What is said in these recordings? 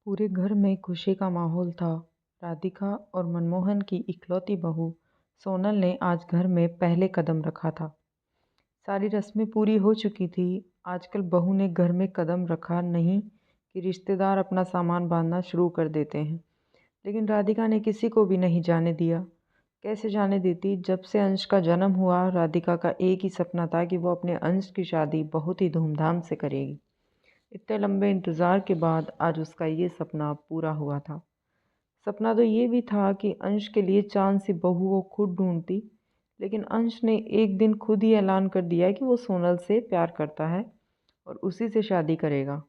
पूरे घर में खुशी का माहौल था। राधिका और मनमोहन की इकलौती बहू सोनल ने आज घर में पहले कदम रखा था। सारी रस्में पूरी हो चुकी थी। आजकल बहू ने घर में कदम रखा नहीं कि रिश्तेदार अपना सामान बांधना शुरू कर देते हैं। लेकिन राधिका ने किसी को भी नहीं जाने दिया। कैसे जाने देती? जब से अंश का जन्म हुआ, राधिका का एक ही सपना था कि वो अपने अंश की शादी बहुत ही धूमधाम से करेगी। इतने लंबे इंतज़ार के बाद आज उसका ये सपना पूरा हुआ था। सपना तो ये भी था कि अंश के लिए चाँद सी बहू वो खुद ढूंढती, लेकिन अंश ने एक दिन खुद ही ऐलान कर दिया कि वो सोनल से प्यार करता है और उसी से शादी करेगा।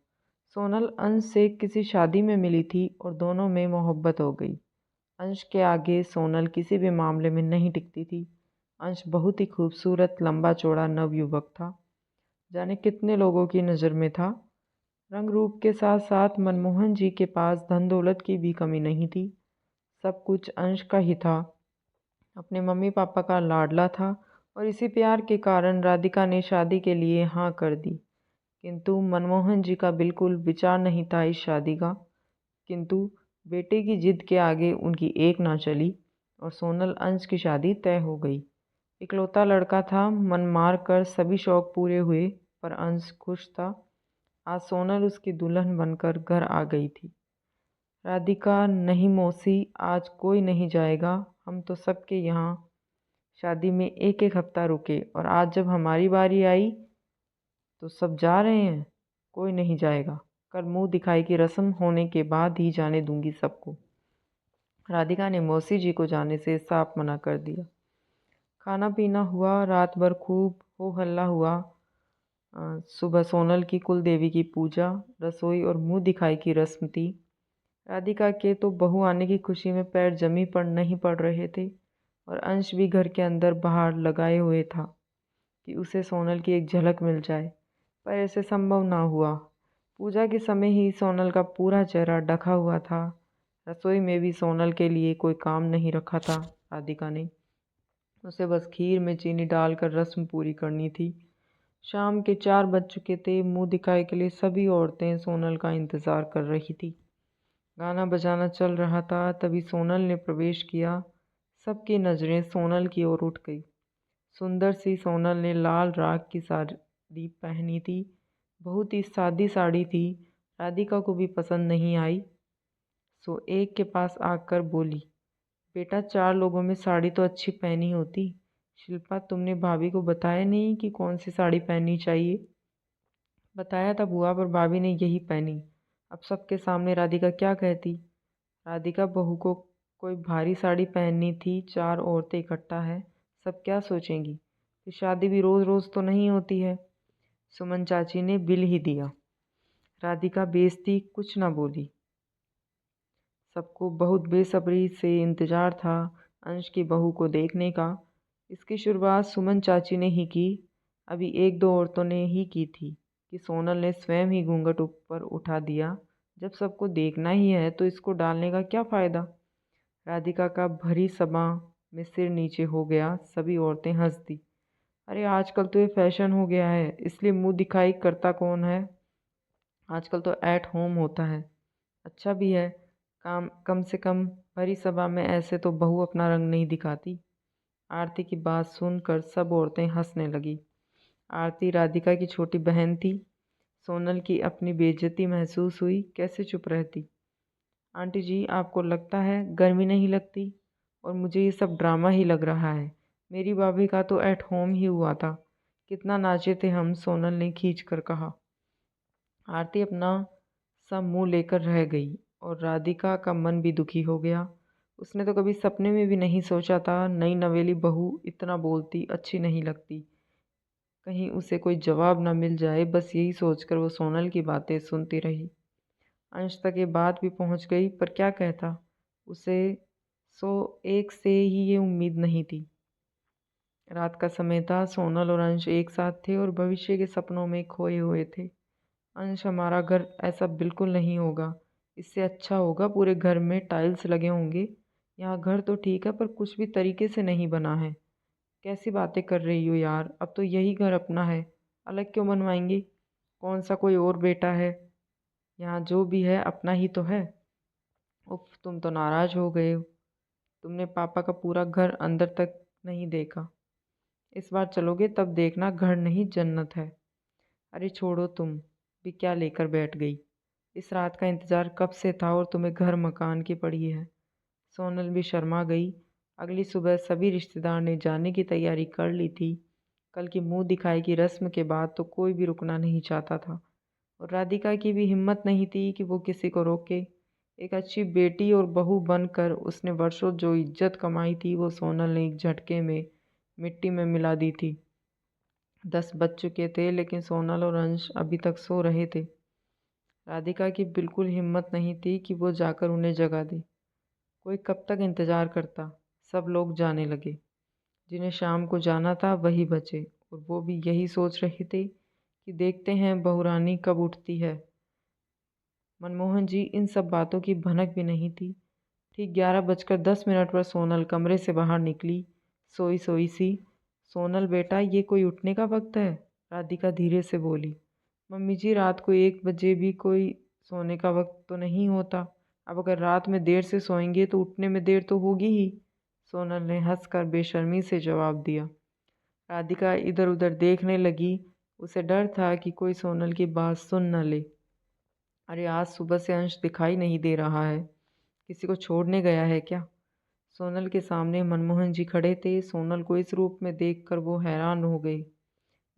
सोनल अंश से किसी शादी में मिली थी और दोनों में मोहब्बत हो गई। अंश के आगे सोनल किसी भी मामले में नहीं टिकती थी। अंश बहुत ही खूबसूरत, लंबा चौड़ा नवयुवक था। जाने कितने लोगों की नज़र में था। रंग रूप के साथ साथ मनमोहन जी के पास धन दौलत की भी कमी नहीं थी। सब कुछ अंश का ही था। अपने मम्मी पापा का लाडला था और इसी प्यार के कारण राधिका ने शादी के लिए हाँ कर दी। किंतु मनमोहन जी का बिल्कुल विचार नहीं था इस शादी का। किंतु बेटे की जिद के आगे उनकी एक ना चली और सोनल अंश की शादी तय हो गई। इकलौता लड़का था, मन मार कर सभी शौक पूरे हुए, पर अंश खुश था। आज सोनल उसकी दुल्हन बनकर घर आ गई थी। राधिका, नहीं मौसी, आज कोई नहीं जाएगा। हम तो सबके यहाँ शादी में एक एक हफ्ता रुके और आज जब हमारी बारी आई तो सब जा रहे हैं। कोई नहीं जाएगा। कल मुंह दिखाई की रस्म होने के बाद ही जाने दूंगी सबको। राधिका ने मौसी जी को जाने से साफ मना कर दिया। खाना पीना हुआ, रात भर खूब हो हल्ला हुआ। सुबह सोनल की कुल देवी की पूजा, रसोई और मुंह दिखाई की रस्म थी। राधिका के तो बहू आने की खुशी में पैर जमी पर नहीं पड़ रहे थे और अंश भी घर के अंदर बाहर लगाए हुए था कि उसे सोनल की एक झलक मिल जाए, पर ऐसे संभव ना हुआ। पूजा के समय ही सोनल का पूरा चेहरा ढका हुआ था। रसोई में भी सोनल के लिए कोई काम नहीं रखा था राधिका ने। उसे बस खीर में चीनी डालकर रस्म पूरी करनी थी। शाम के 4 बज चुके थे। मुंह दिखाई के लिए सभी औरतें सोनल का इंतज़ार कर रही थी। गाना बजाना चल रहा था, तभी सोनल ने प्रवेश किया। सबकी नज़रें सोनल की ओर उठ गई। सुंदर सी सोनल ने लाल राग की साड़ी पहनी थी। बहुत ही सादी साड़ी थी। राधिका को भी पसंद नहीं आई, सो एक के पास आकर बोली, बेटा, 4 लोगों में साड़ी तो अच्छी पहनी होती। शिल्पा, तुमने भाभी को बताया नहीं कि कौन सी साड़ी पहननी चाहिए? बताया था बुआ, पर भाभी ने यही पहनी। अब सबके सामने राधिका क्या कहती? राधिका बहू को कोई भारी साड़ी पहननी थी। 4 औरतें इकट्ठा है, सब क्या सोचेंगी? फिर शादी भी रोज़ रोज़ तो नहीं होती है। सुमन चाची ने बिल ही दिया। राधिका बेइज्जती कुछ न बोली। सबको बहुत बेसब्री से इंतज़ार था अंश की बहू को देखने का। इसकी शुरुआत सुमन चाची ने ही की। अभी एक दो औरतों ने ही की थी कि सोनल ने स्वयं ही घूंघट ऊपर उठा दिया। जब सबको देखना ही है तो इसको डालने का क्या फ़ायदा? राधिका का भरी सभा में सिर नीचे हो गया। सभी औरतें हंस दी। अरे, आजकल तो ये फैशन हो गया है, इसलिए मुंह दिखाई करता कौन है? आजकल तो एट होम होता है। अच्छा भी है। कम से कम भरी सभा में ऐसे तो बहू अपना रंग नहीं दिखाती। आरती की बात सुनकर सब औरतें हंसने लगी। आरती राधिका की छोटी बहन थी। सोनल की अपनी बेइज्जती महसूस हुई। कैसे चुप रहती? आंटी जी, आपको लगता है गर्मी नहीं लगती? और मुझे ये सब ड्रामा ही लग रहा है। मेरी भाभी का तो एट होम ही हुआ था। कितना नाचे थे हम, सोनल ने खींच कर कहा। आरती अपना सा मुंह लेकर रह गई और राधिका का मन भी दुखी हो गया। उसने तो कभी सपने में भी नहीं सोचा था नई नवेली बहू इतना बोलती अच्छी नहीं लगती। कहीं उसे कोई जवाब न मिल जाए, बस यही सोचकर वो सोनल की बातें सुनती रही। अंश तक ये बात भी पहुंच गई, पर क्या कहता? उसे सो एक से ही ये उम्मीद नहीं थी। रात का समय था। सोनल और अंश एक साथ थे और भविष्य के सपनों में खोए हुए थे। अंश, हमारा घर ऐसा बिल्कुल नहीं होगा। इससे अच्छा होगा पूरे घर में टाइल्स लगे होंगे। यहाँ घर तो ठीक है, पर कुछ भी तरीके से नहीं बना है। कैसी बातें कर रही हो यार, अब तो यही घर अपना है। अलग क्यों बनवाएंगे? कौन सा कोई और बेटा है? यहाँ जो भी है अपना ही तो है। उफ, तुम तो नाराज हो गए हो। तुमने पापा का पूरा घर अंदर तक नहीं देखा। इस बार चलोगे तब देखना, घर नहीं जन्नत है। अरे छोड़ो, तुम भी क्या लेकर बैठ गई। इस रात का इंतजार कब से था और तुम्हें घर मकान की पड़ी है। सोनल भी शर्मा गई। अगली सुबह सभी रिश्तेदार ने जाने की तैयारी कर ली थी। कल की मुंह दिखाई की रस्म के बाद तो कोई भी रुकना नहीं चाहता था, और राधिका की भी हिम्मत नहीं थी कि वो किसी को रोके। एक अच्छी बेटी और बहू बनकर उसने वर्षों जो इज्जत कमाई थी वो सोनल ने एक झटके में मिट्टी में मिला दी थी। 10 बज चुके थे लेकिन सोनल और अंश अभी तक सो रहे थे। राधिका की बिल्कुल हिम्मत नहीं थी कि वो जाकर उन्हें जगा दे। कोई कब तक इंतजार करता। सब लोग जाने लगे। जिन्हें शाम को जाना था वही बचे, और वो भी यही सोच रहे थे कि देखते हैं बहुरानी कब उठती है। मनमोहन जी इन सब बातों की भनक भी नहीं थी। ठीक 11 बजकर 10 मिनट पर सोनल कमरे से बाहर निकली, सोई सोई सी। सोनल बेटा, ये कोई उठने का वक्त है? राधिका धीरे से बोली। मम्मी जी, रात को 1 बजे भी कोई सोने का वक्त तो नहीं होता। अब अगर रात में देर से सोएंगे तो उठने में देर तो होगी ही। सोनल ने हंसकर बेशर्मी से जवाब दिया। राधिका इधर उधर देखने लगी। उसे डर था कि कोई सोनल की बात सुन न ले। अरे आज सुबह से अंश दिखाई नहीं दे रहा है। किसी को छोड़ने गया है क्या? सोनल के सामने मनमोहन जी खड़े थे। सोनल को इस रूप में देखकर वो हैरान हो गई।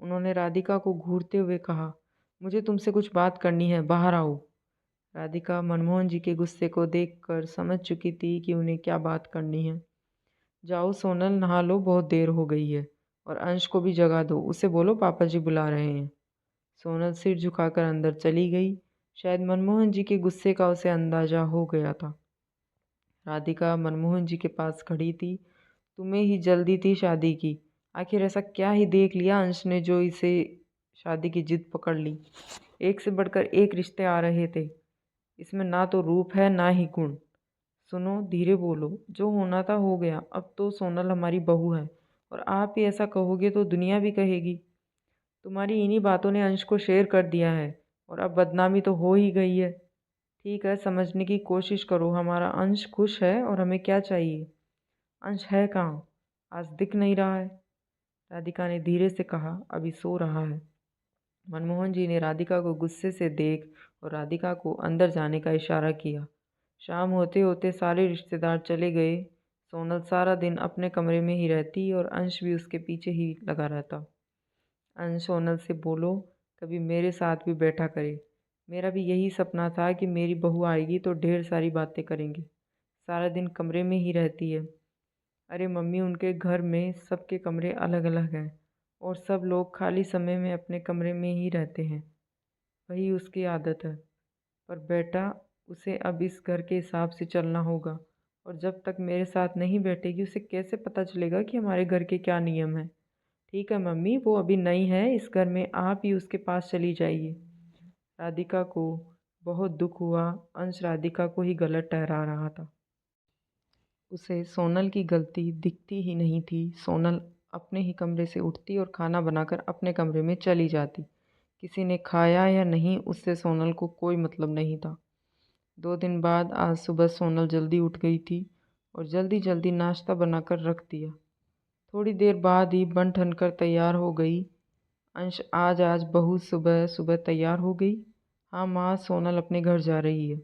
उन्होंने राधिका को घूरते हुए कहा, मुझे तुमसे कुछ बात करनी है, बाहर आओ। राधिका मनमोहन जी के गुस्से को देखकर समझ चुकी थी कि उन्हें क्या बात करनी है। जाओ सोनल, नहा लो, बहुत देर हो गई है। और अंश को भी जगा दो, उसे बोलो पापा जी बुला रहे हैं। सोनल सिर झुकाकर अंदर चली गई। शायद मनमोहन जी के गुस्से का उसे अंदाजा हो गया था। राधिका मनमोहन जी के पास खड़ी थी। तुम्हें ही जल्दी थी शादी की। आखिर ऐसा क्या ही देख लिया अंश ने जो इसे शादी की जिद पकड़ ली। एक से बढ़कर एक रिश्ते आ रहे थे। इसमें ना तो रूप है ना ही गुण। सुनो, धीरे बोलो, जो होना था हो गया। अब तो सोनल हमारी बहू है, और आप ही ऐसा कहोगे तो दुनिया भी कहेगी। तुम्हारी इन्हीं बातों ने अंश को शेर कर दिया है, और अब बदनामी तो हो ही गई है। ठीक है, समझने की कोशिश करो। हमारा अंश खुश है और हमें क्या चाहिए। अंश है कहाँ? आज दिख नहीं रहा है। राधिका ने धीरे से कहा, अभी सो रहा है। मनमोहन जी ने राधिका को गुस्से से देख और राधिका को अंदर जाने का इशारा किया। शाम होते होते सारे रिश्तेदार चले गए। सोनल सारा दिन अपने कमरे में ही रहती और अंश भी उसके पीछे ही लगा रहता। अंश सोनल से बोलो, कभी मेरे साथ भी बैठा करे। मेरा भी यही सपना था कि मेरी बहू आएगी तो ढेर सारी बातें करेंगे। सारा दिन कमरे में ही रहती है। अरे मम्मी, उनके घर में सबके कमरे अलग अलग हैं, और सब लोग खाली समय में अपने कमरे में ही रहते हैं। वही उसकी आदत है। पर बेटा, उसे अब इस घर के हिसाब से चलना होगा, और जब तक मेरे साथ नहीं बैठेगी उसे कैसे पता चलेगा कि हमारे घर के क्या नियम हैं। ठीक है मम्मी, वो अभी नई है इस घर में, आप ही उसके पास चली जाइए। राधिका को बहुत दुख हुआ। अंश राधिका को ही गलत ठहरा रहा था। उसे सोनल की गलती दिखती ही नहीं थी। सोनल अपने ही कमरे से उठती और खाना बनाकर अपने कमरे में चली जाती। किसी ने खाया या नहीं उससे सोनल को कोई मतलब नहीं था। 2 दिन बाद आज सुबह सोनल जल्दी उठ गई थी और जल्दी जल्दी नाश्ता बनाकर रख दिया। थोड़ी देर बाद ही बन ठन कर तैयार हो गई। अंश, आज बहू सुबह सुबह तैयार हो गई। हाँ माँ, सोनल अपने घर जा रही है।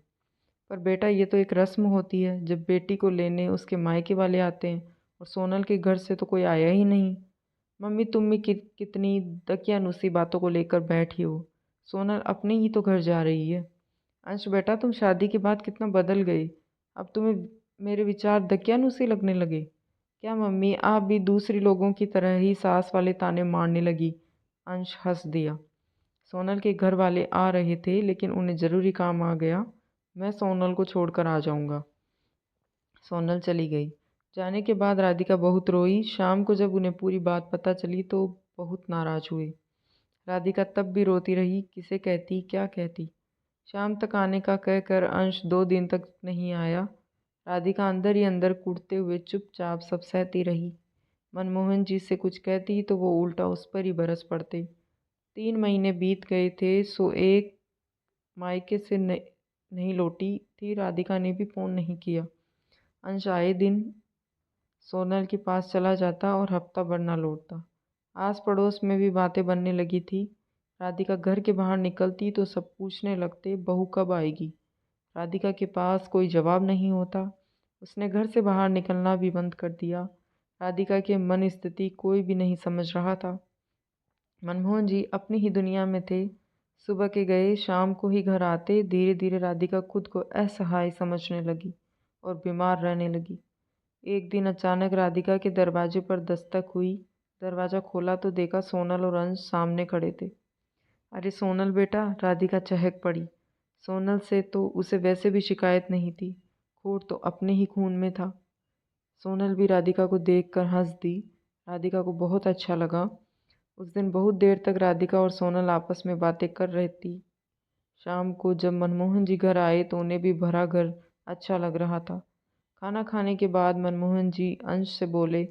पर बेटा, ये तो एक रस्म होती है जब बेटी को लेने उसके मायके वाले आते हैं, और सोनल के घर से तो कोई आया ही नहीं। मम्मी, तुम भी कितनी दकियानुसी बातों को लेकर बैठी हो। सोनल अपने ही तो घर जा रही है। अंश बेटा, तुम शादी के बाद कितना बदल गई। अब तुम्हें मेरे विचार दकियानुसी लगने लगे क्या? मम्मी, आप भी दूसरी लोगों की तरह ही सास वाले ताने मारने लगी। अंश हंस दिया। सोनल के घर वाले आ रहे थे लेकिन उन्हें ज़रूरी काम आ गया। मैं सोनल को छोड़कर आ जाऊंगा। सोनल चली गई। जाने के बाद राधिका बहुत रोई। शाम को जब उन्हें पूरी बात पता चली तो बहुत नाराज हुई। राधिका तब भी रोती रही। किसे कहती, क्या कहती। शाम तक आने का कहकर अंश 2 दिन तक नहीं आया। राधिका अंदर ही अंदर कूटते हुए चुपचाप सब सहती रही। मनमोहन जी से कुछ कहती तो वो उल्टा उस पर ही बरस पड़ते। 3 महीने बीत गए थे, सो एक मायके से नहीं लौटी थी, राधिका ने भी फ़ोन नहीं किया। अंश आए दिन सोनल के पास चला जाता और हफ्ता भर ना लौटता। आस पड़ोस में भी बातें बनने लगी थी। राधिका घर के बाहर निकलती तो सब पूछने लगते, बहू कब आएगी। राधिका के पास कोई जवाब नहीं होता। उसने घर से बाहर निकलना भी बंद कर दिया। राधिका के मन स्थिति कोई भी नहीं समझ रहा था। मनमोहन जी अपनी ही दुनिया में थे। सुबह के गए शाम को ही घर आते। धीरे धीरे राधिका खुद को असहाय समझने लगी और बीमार रहने लगी। एक दिन अचानक राधिका के दरवाजे पर दस्तक हुई। दरवाज़ा खोला तो देखा सोनल और अंश सामने खड़े थे। अरे सोनल बेटा, राधिका चहक पड़ी। सोनल से तो उसे वैसे भी शिकायत नहीं थी, खोट तो अपने ही खून में था। सोनल भी राधिका को देखकर हंस दी। राधिका को बहुत अच्छा लगा। उस दिन बहुत देर तक राधिका और सोनल आपस में बातें कर रही थी। शाम को जब मनमोहन जी घर आए तो उन्हें भी भरा घर अच्छा लग रहा था। खाना खाने के बाद मनमोहन जी अंश से बोले,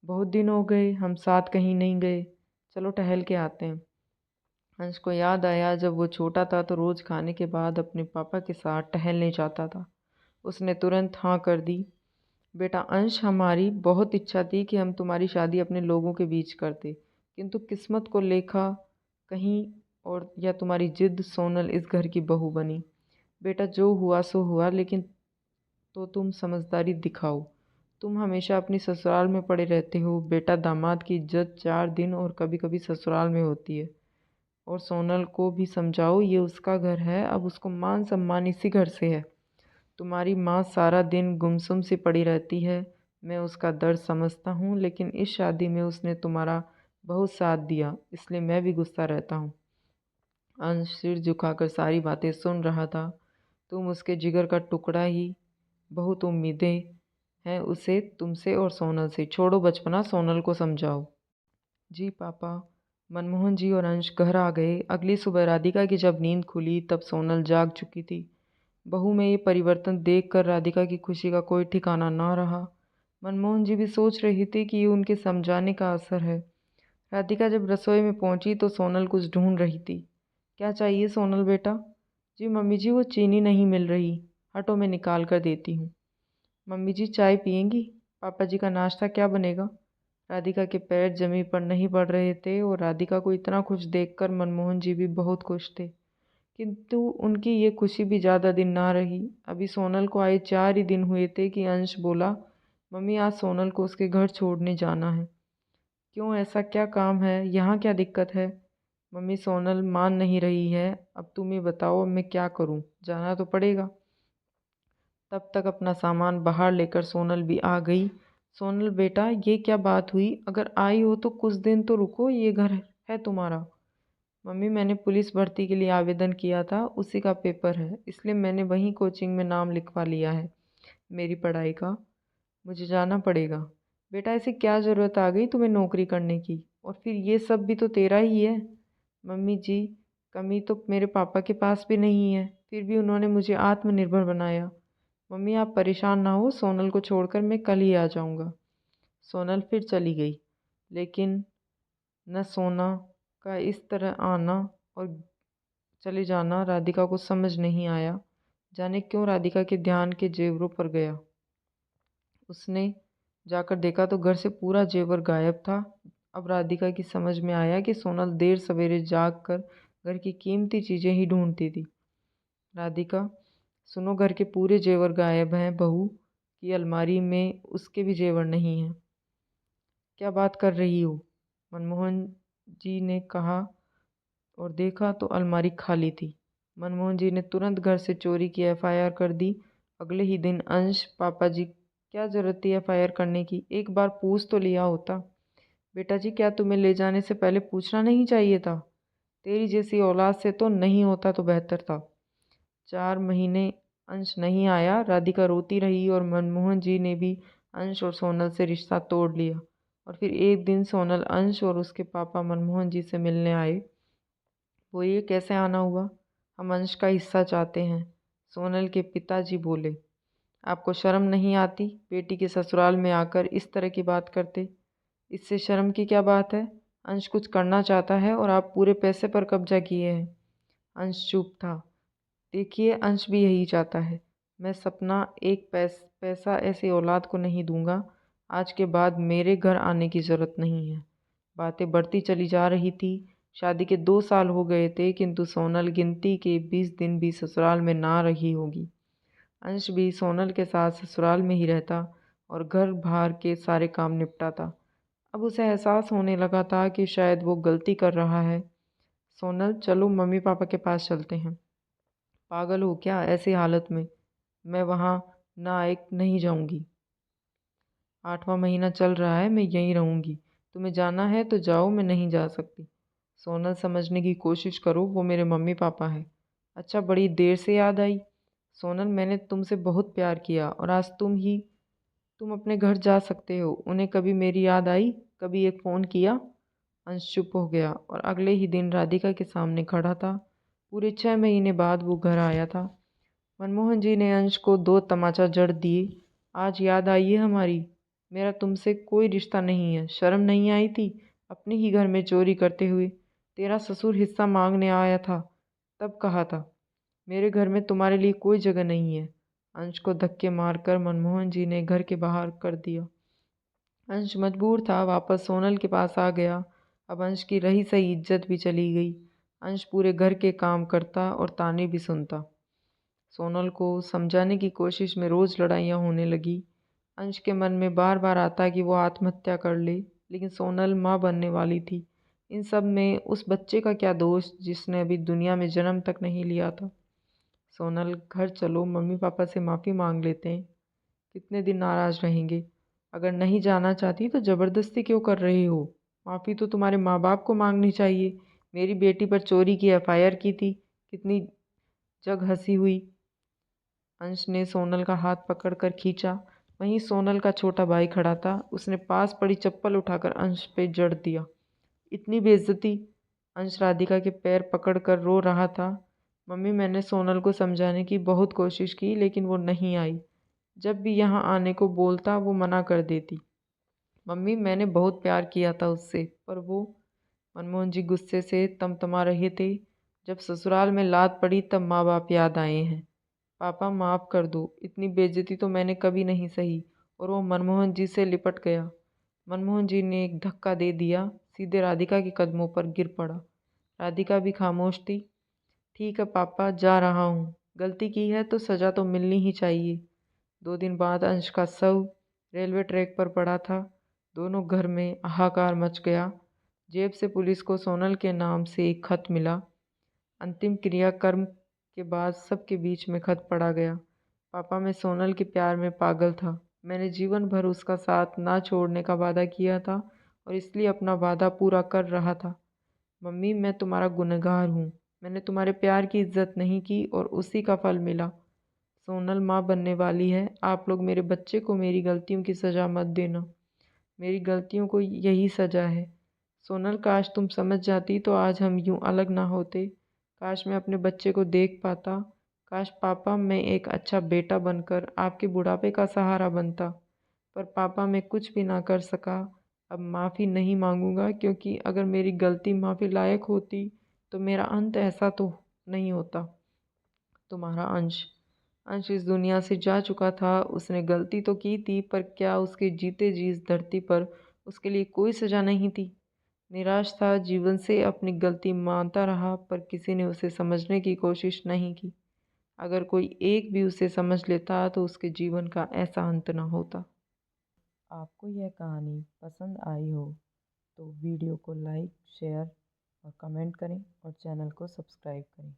बहुत दिन हो गए, हम साथ कहीं नहीं गए, चलो टहल के आते हैं। अंश को याद आया जब वो छोटा था तो रोज़ खाने के बाद अपने पापा के साथ टहलने जाता था। उसने तुरंत हाँ कर दी। बेटा अंश, हमारी बहुत इच्छा थी कि हम तुम्हारी शादी अपने लोगों के बीच करते, किंतु किस्मत को लेखा कहीं और, या तुम्हारी जिद सोनल इस घर की बहू बनी। बेटा जो हुआ सो हुआ, लेकिन तो तुम समझदारी दिखाओ। तुम हमेशा अपनी ससुराल में पड़े रहते हो। बेटा दामाद की इज्जत 4 दिन और कभी कभी ससुराल में होती है। और सोनल को भी समझाओ, ये उसका घर है, अब उसको मान सम्मान इसी घर से है। तुम्हारी माँ सारा दिन गुमसुम सी पड़ी रहती है। मैं उसका दर्द समझता हूँ, लेकिन इस शादी में उसने तुम्हारा बहुत साथ दिया, इसलिए मैं भी गुस्सा रहता हूँ। अंश सिर झुकाकर सारी बातें सुन रहा था। तुम उसके जिगर का टुकड़ा ही, बहुत उम्मीदें हैं उसे तुमसे और सोनल से। छोड़ो बचपना, सोनल को समझाओ। जी पापा। मनमोहन जी और अंश घर आ गए। अगली सुबह राधिका की जब नींद खुली तब सोनल जाग चुकी थी। बहू में ये परिवर्तन देखकर राधिका की खुशी का कोई ठिकाना ना रहा। मनमोहन जी भी सोच रही थी कि ये उनके समझाने का असर है। राधिका जब रसोई में पहुंची तो सोनल कुछ ढूंढ रही थी। क्या चाहिए सोनल बेटा? जी मम्मी जी, वो चीनी नहीं मिल रही। हटो, मैं निकाल कर देती हूँ। मम्मी जी चाय पियेंगी? पापा जी का नाश्ता क्या बनेगा? राधिका के पैर जमीन पर नहीं पड़ रहे थे और राधिका को इतना खुश देखकर मनमोहन जी भी बहुत खुश थे। किंतु उनकी ये खुशी भी ज़्यादा दिन ना रही। अभी सोनल को आए 4 ही दिन हुए थे कि अंश बोला, मम्मी आज सोनल को उसके घर छोड़ने जाना है। क्यों, ऐसा क्या काम है? यहाँ क्या दिक्कत है? मम्मी सोनल मान नहीं रही है। अब तुम ही बताओ, अब मैं क्या करूँ? जाना तो पड़ेगा। तब तक अपना सामान बाहर लेकर सोनल भी आ गई। सोनल बेटा, ये क्या बात हुई? अगर आई हो तो कुछ दिन तो रुको, ये घर है तुम्हारा। मम्मी मैंने पुलिस भर्ती के लिए आवेदन किया था, उसी का पेपर है, इसलिए मैंने वहीं कोचिंग में नाम लिखवा लिया है मेरी पढ़ाई का। मुझे जाना पड़ेगा। बेटा ऐसी क्या ज़रूरत आ गई तुम्हें नौकरी करने की? और फिर ये सब भी तो तेरा ही है। मम्मी जी, कमी तो मेरे पापा के पास भी नहीं है, फिर भी उन्होंने मुझे आत्मनिर्भर बनाया। मम्मी आप परेशान ना हो, सोनल को छोड़कर मैं कल ही आ जाऊंगा। सोनल फिर चली गई, लेकिन न सोना का इस तरह आना और चले जाना राधिका को समझ नहीं आया। जाने क्यों राधिका के ध्यान के जेवरों पर गया। उसने जाकर देखा तो घर से पूरा जेवर गायब था। अब राधिका की समझ में आया कि सोनल देर सवेरे जाग कर घर की कीमती चीज़ें ही ढूंढती थी। राधिका सुनो, घर के पूरे जेवर गायब हैं। बहू की अलमारी में उसके भी जेवर नहीं हैं। क्या बात कर रही हो? मनमोहन जी ने कहा और देखा तो अलमारी खाली थी। मनमोहन जी ने तुरंत घर से चोरी की एफआईआर कर दी। अगले ही दिन अंश, पापा जी क्या जरूरत थी एफआईआर करने की, एक बार पूछ तो लिया होता। बेटा जी, क्या तुम्हें ले जाने से पहले पूछना नहीं चाहिए था? तेरी जैसी औलाद से तो नहीं होता तो बेहतर था। 4 महीने अंश नहीं आया। राधिका रोती रही और मनमोहन जी ने भी अंश और सोनल से रिश्ता तोड़ लिया। और फिर एक दिन सोनल अंश और उसके पापा मनमोहन जी से मिलने आए। वो ये कैसे आना हुआ? हम अंश का हिस्सा चाहते हैं, सोनल के पिताजी बोले। आपको शर्म नहीं आती? बेटी के ससुराल में आकर इस तरह की बात करते। इससे शर्म की क्या बात है? अंश कुछ करना चाहता है और आप पूरे पैसे पर कब्जा किए हैं। अंश चुप था। देखिए, अंश भी यही चाहता है। मैं सपना एक पैसा ऐसी औलाद को नहीं दूंगा। आज के बाद मेरे घर आने की ज़रूरत नहीं है। बातें बढ़ती चली जा रही थी। शादी के 2 साल हो गए थे, किंतु सोनल गिनती के 20 दिन भी ससुराल में ना रही होगी। अंश भी सोनल के साथ ससुराल में ही रहता और घर बाहर के सारे काम निपटाता। अब उसे एहसास होने लगा था कि शायद वो गलती कर रहा है। सोनल, चलो मम्मी पापा के पास चलते हैं। पागल हो क्या ऐसी हालत में? मैं वहाँ ना एक नहीं जाऊँगी। 8वां महीना चल रहा है, मैं यहीं रहूँगी। तुम्हें जाना है तो जाओ, मैं नहीं जा सकती। सोनल, समझने की कोशिश करो, वो मेरे मम्मी पापा हैं। अच्छा, बड़ी देर से याद आई। सोनल, मैंने तुमसे बहुत प्यार किया और आज तुम अपने घर जा सकते हो। उन्हें कभी मेरी याद आई? कभी एक फ़ोन किया? अंश चुप हो गया और अगले ही दिन राधिका के सामने खड़ा था। पूरे 6 महीने बाद वो घर आया था। मनमोहन जी ने अंश को 2 तमाचा जड़ दिए। आज याद आई है हमारी? मेरा तुमसे कोई रिश्ता नहीं है। शर्म नहीं आई थी अपने ही घर में चोरी करते हुए? तेरा ससुर हिस्सा मांगने आया था, तब कहा था मेरे घर में तुम्हारे लिए कोई जगह नहीं है। अंश को धक्के मारकर मनमोहन जी ने घर के बाहर कर दिया। अंश मजबूर था, वापस सोनल के पास आ गया। अब अंश की रही सही इज्जत भी चली गई। अंश पूरे घर के काम करता और ताने भी सुनता। सोनल को समझाने की कोशिश में रोज़ लड़ाइयाँ होने लगी। अंश के मन में बार बार आता कि वो आत्महत्या कर ले, लेकिन सोनल माँ बनने वाली थी। इन सब में उस बच्चे का क्या दोष जिसने अभी दुनिया में जन्म तक नहीं लिया था। सोनल, घर चलो, मम्मी पापा से माफ़ी मांग लेते हैं। कितने दिन नाराज़ रहेंगे? अगर नहीं जाना चाहती तो ज़बरदस्ती क्यों कर रही हो? माफ़ी तो तुम्हारे माँ बाप को मांगनी चाहिए। मेरी बेटी पर चोरी की एफआईआर की थी, कितनी जग हंसी हुई। अंश ने सोनल का हाथ पकड़कर खींचा। वहीं सोनल का छोटा भाई खड़ा था। उसने पास पड़ी चप्पल उठाकर अंश पे जड़ दिया। इतनी बेइज्जती! अंश राधिका के पैर पकड़कर रो रहा था। मम्मी, मैंने सोनल को समझाने की बहुत कोशिश की, लेकिन वो नहीं आई। जब भी यहाँ आने को बोलता वो मना कर देती। मम्मी, मैंने बहुत प्यार किया था उससे, पर वो। मनमोहन जी गुस्से से तमतमा रहे थे। जब ससुराल में लात पड़ी तब माँ बाप याद आए हैं। पापा, माफ़ कर दो, इतनी बेइज्जती तो मैंने कभी नहीं सही। और वो मनमोहन जी से लिपट गया। मनमोहन जी ने एक धक्का दे दिया, सीधे राधिका के कदमों पर गिर पड़ा। राधिका भी खामोश थी। ठीक है पापा, जा रहा हूँ। गलती की है तो सज़ा तो मिलनी ही चाहिए। 2 दिन बाद अंश का शव रेलवे ट्रैक पर पड़ा था। दोनों घर में हाहाकार मच गया। जेब से पुलिस को सोनल के नाम से एक खत मिला। अंतिम क्रियाकर्म के बाद सबके बीच में खत पढ़ा गया। पापा, मैं सोनल के प्यार में पागल था। मैंने जीवन भर उसका साथ ना छोड़ने का वादा किया था और इसलिए अपना वादा पूरा कर रहा था। मम्मी, मैं तुम्हारा गुनहगार हूँ। मैंने तुम्हारे प्यार की इज्जत नहीं की और उसी का फल मिला। सोनल माँ बनने वाली है। आप लोग मेरे बच्चे को मेरी गलतियों की सज़ा मत देना। मेरी गलतियों को यही सज़ा है। सोनल, काश तुम समझ जाती तो आज हम यूं अलग ना होते। काश मैं अपने बच्चे को देख पाता। काश पापा, मैं एक अच्छा बेटा बनकर आपके बुढ़ापे का सहारा बनता। पर पापा, मैं कुछ भी ना कर सका। अब माफ़ी नहीं मांगूंगा, क्योंकि अगर मेरी गलती माफ़ी लायक होती तो मेरा अंत ऐसा तो नहीं होता। तुम्हारा अंश। अंश इस दुनिया से जा चुका था। उसने गलती तो की थी, पर क्या उसके जीते जी इस धरती पर उसके लिए कोई सज़ा नहीं थी? निराश था जीवन से, अपनी गलती मानता रहा, पर किसी ने उसे समझने की कोशिश नहीं की। अगर कोई एक भी उसे समझ लेता तो उसके जीवन का ऐसा अंत न होता। आपको यह कहानी पसंद आई हो तो वीडियो को लाइक, शेयर और कमेंट करें और चैनल को सब्सक्राइब करें।